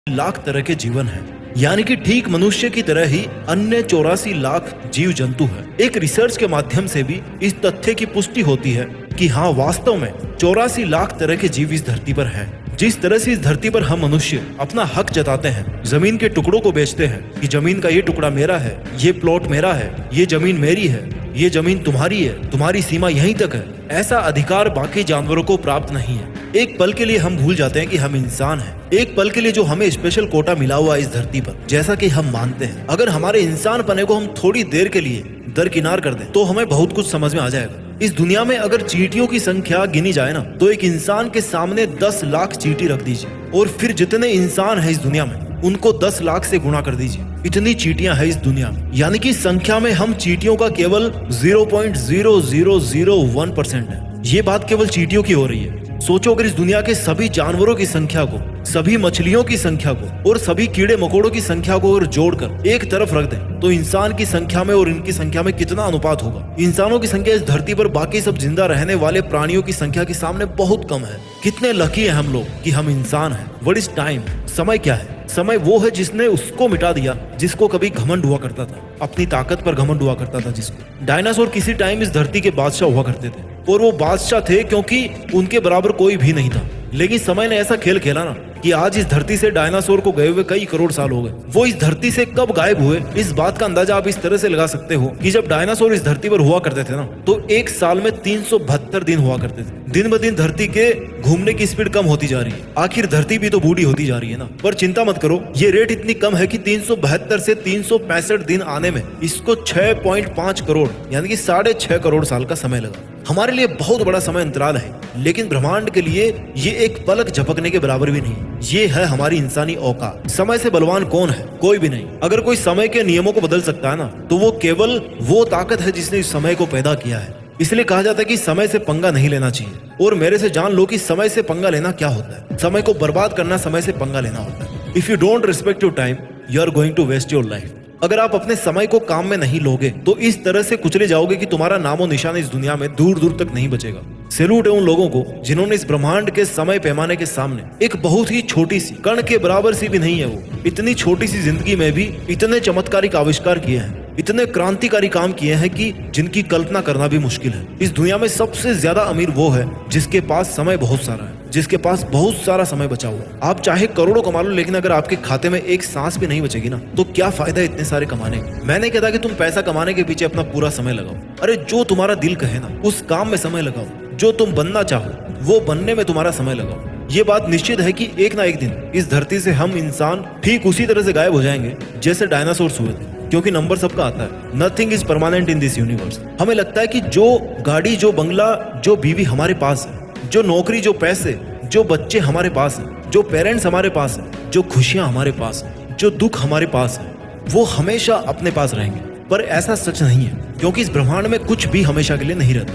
लाख तरह के जीवन है, यानी कि ठीक मनुष्य की तरह ही अन्य 84 लाख जीव जंतु है। एक रिसर्च के माध्यम से भी इस तथ्य की पुष्टि होती है कि हाँ, वास्तव में 84 लाख तरह के जीव इस धरती पर है। जिस तरह से इस धरती पर हम मनुष्य अपना हक जताते हैं, जमीन के टुकड़ों को बेचते हैं कि जमीन का ये टुकड़ा मेरा है, ये प्लॉट मेरा है, ये जमीन मेरी है, ये जमीन तुम्हारी है, तुम्हारी सीमा यहीं तक है, ऐसा अधिकार बाकी जानवरों को प्राप्त नहीं है। एक पल के लिए हम भूल जाते हैं कि हम इंसान हैं। एक पल के लिए जो हमें स्पेशल कोटा मिला हुआ है इस धरती पर, जैसा कि हम मानते हैं, अगर हमारे इंसान पने को हम थोड़ी देर के लिए दरकिनार कर दें तो हमें बहुत कुछ समझ में आ जाएगा। इस दुनिया में अगर चींटियों की संख्या गिनी जाए ना, तो एक इंसान के सामने 10 लाख चींटी रख दीजिए और फिर जितने इंसान है इस दुनिया में उनको 10 लाख से गुणा कर दीजिए। इतनी चींटियां हैं इस दुनिया में, यानी कि संख्या में हम चींटियों का केवल 0.0001% है। ये बात केवल चींटियों की हो रही है। सोचो, अगर इस दुनिया के सभी जानवरों की संख्या को, सभी मछलियों की संख्या को और सभी कीड़े मकोड़ों की संख्या को अगर जोड़कर एक तरफ रख दें तो इंसान की संख्या में और इनकी संख्या में कितना अनुपात होगा। इंसानों की संख्या इस धरती पर बाकी सब जिंदा रहने वाले प्राणियों की संख्या के सामने बहुत कम है। कितने लकी हैं हम लोग कि हम इंसान हैं। What is time? समय क्या है? समय वो है जिसने उसको मिटा दिया जिसको कभी घमंड हुआ करता था, अपनी ताकत पर घमंड हुआ करता था जिसको। डायनासोर किसी टाइम इस धरती के बादशाह हुआ करते थे और वो बादशाह थे क्योंकि उनके बराबर कोई भी नहीं था। लेकिन समय ने ऐसा खेल खेला ना कि आज इस धरती से डायनासोर को गए हुए कई करोड़ साल हो गए। वो इस धरती से कब गायब हुए, इस बात का अंदाजा आप इस तरह से लगा सकते हो कि जब डायनासोर इस धरती पर हुआ करते थे ना, तो एक साल में 372 दिन हुआ करते थे। दिन ब दिन धरती के घूमने की स्पीड कम होती जा रही है। आखिर धरती भी तो बूढ़ी होती जा रही है ना। पर चिंता मत करो, ये रेट इतनी कम है कि 372 से 365 दिन आने में इसको 6.5 करोड़ यानी कि 6.5 करोड़ साल का समय लगा। हमारे लिए बहुत बड़ा समय अंतराल है, लेकिन ब्रह्मांड के लिए ये एक पलक झपकने के बराबर भी नहीं। ये है हमारी इंसानी औकात। समय से बलवान कौन है? कोई भी नहीं। अगर कोई समय के नियमों को बदल सकता है ना, तो वो केवल वो ताकत है जिसने इस समय को पैदा किया है। इसलिए कहा जाता है कि समय से पंगा नहीं लेना चाहिए। और मेरे से जान लो कि समय से पंगा लेना क्या होता है। समय को बर्बाद करना समय से पंगा लेना होता है। If you don't respect your time, you are going to waste your life. अगर आप अपने समय को काम में नहीं लोगे तो इस तरह से कुचले जाओगे कि तुम्हारा नामो निशान इस दुनिया में दूर दूर तक नहीं बचेगा। सैल्यूट है उन लोगों को जिन्होंने इस ब्रह्मांड के समय पैमाने के सामने एक बहुत ही छोटी सी कण के बराबर सी भी नहीं है, वो इतनी छोटी सी जिंदगी में भी इतने चमत्कारिक आविष्कार किए हैं, इतने क्रांतिकारी काम किए हैं कि जिनकी कल्पना करना भी मुश्किल है। इस दुनिया में सबसे ज्यादा अमीर वो है जिसके पास समय बहुत सारा है, जिसके पास बहुत सारा समय बचा हुआ है। आप चाहे करोड़ों कमा लो, लेकिन अगर आपके खाते में एक सांस भी नहीं बचेगी ना, तो क्या फायदा इतने सारे कमाने का। मैंने कहा था कि तुम पैसा कमाने के पीछे अपना पूरा समय लगाओ। अरे जो तुम्हारा दिल कहे ना, उस काम में समय लगाओ। जो तुम बनना चाहो वो बनने में तुम्हारा समय लगाओ। ये बात निश्चित है कि एक ना एक दिन इस धरती से हम इंसान ठीक उसी तरह से गायब हो जाएंगे जैसे डायनासोर्स हुए थे, क्योंकि नंबर सबका आता है। Nothing is permanent in this universe. हमें लगता है कि जो गाड़ी, जो बंगला, जो बीवी हमारे पास है, जो नौकरी, जो पैसे, जो बच्चे हमारे पास हैं, जो पेरेंट्स हमारे पास हैं, जो खुशियां हमारे पास हैं, जो दुख हमारे पास है, वो हमेशा अपने पास रहेंगे। पर ऐसा सच नहीं है, क्योंकि इस ब्रह्मांड में कुछ भी हमेशा के लिए नहीं रहता।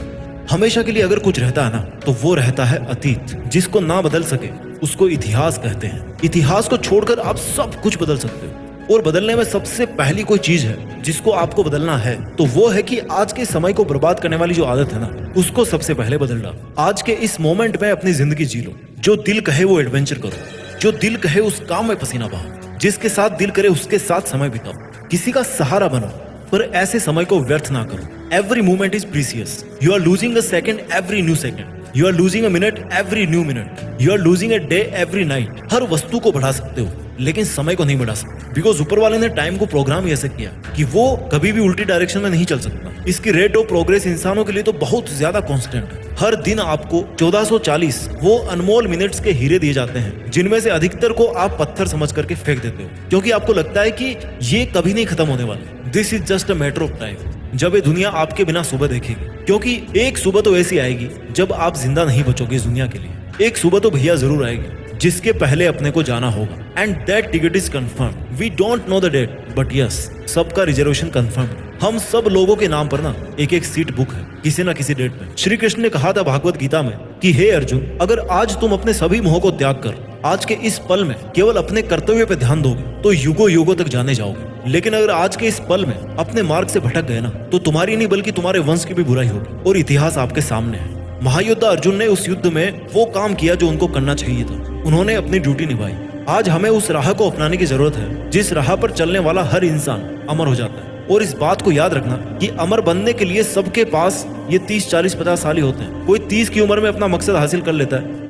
हमेशा के लिए अगर कुछ रहता है ना, तो वो रहता है अतीत, जिसको ना बदल सके उसको इतिहास कहते हैं। इतिहास को छोड़कर आप सब कुछ बदल सकते हो, और बदलने में सबसे पहली कोई चीज है जिसको आपको बदलना है, तो वो है कि आज के समय को बर्बाद करने वाली जो आदत है ना, उसको सबसे पहले बदल डालो। आज के इस मोमेंट में अपनी जिंदगी जी लो। जो दिल कहे वो एडवेंचर करो, जो दिल कहे उस काम में पसीना बहाओ, जिसके साथ दिल करे उसके साथ समय बिताओ। किसी का सहारा बनो, पर ऐसे समय को व्यर्थ ना करो। Every moment is precious. You are losing a second every new second. You are losing a minute every new minute. You are losing a day every night. हर वस्तु को बढ़ा सकते हो, लेकिन समय को नहीं बढ़ा सकते, बिकॉज ऊपर वाले ने टाइम को प्रोग्राम ऐसे किया कि वो कभी भी उल्टी डायरेक्शन में नहीं चल सकता। इसकी रेट ऑफ प्रोग्रेस इंसानों के लिए तो बहुत ज्यादा कांस्टेंट है। हर दिन आपको 1440 वो अनमोल मिनट्स के हीरे दिए जाते हैं, जिनमें से अधिकतर को आप पत्थर समझ करके फेंक देते हो, क्योंकि आपको लगता है कि ये कभी नहीं खत्म होने वाला। This is just a matter of time, जब ये दुनिया आपके बिना सुबह देखेगी। क्योंकि एक सुबह तो ऐसी आएगी जब आप जिंदा नहीं बचोगे इस दुनिया के लिए। एक सुबह तो भैया जरूर आएगी जिसके पहले अपने को जाना होगा। And that ticket is confirm. We don't know the date, but yes, सबका रिजर्वेशन कंफर्म। हम सब लोगों के नाम पर ना एक एक सीट बुक है किसी ना किसी डेट में। श्री कृष्ण ने कहा था भागवत गीता में कि हे अर्जुन, अगर आज तुम अपने सभी मोह को त्याग कर आज के इस पल में केवल अपने कर्तव्य पे ध्यान दोगे तो युगों युगों तक जाने जाओगे। लेकिन अगर आज के इस पल में अपने मार्ग से भटक गए ना, तो तुम्हारी नहीं बल्कि तुम्हारे वंश की भी बुराई होगी। और इतिहास आपके सामने है। महायोद्धा अर्जुन ने उस युद्ध में वो काम किया जो उनको करना चाहिए था। उन्होंने अपनी ड्यूटी निभाई, आज हमें उस राह को अपनाने की जरूरत है जिस राह पर चलने वाला हर इंसान अमर हो जाता है। और इस बात को याद रखना कि अमर बनने के लिए सबके पास ये 30, 40, 50 साल ही होते हैं। कोई 30 की उम्र में अपना मकसद हासिल कर लेता है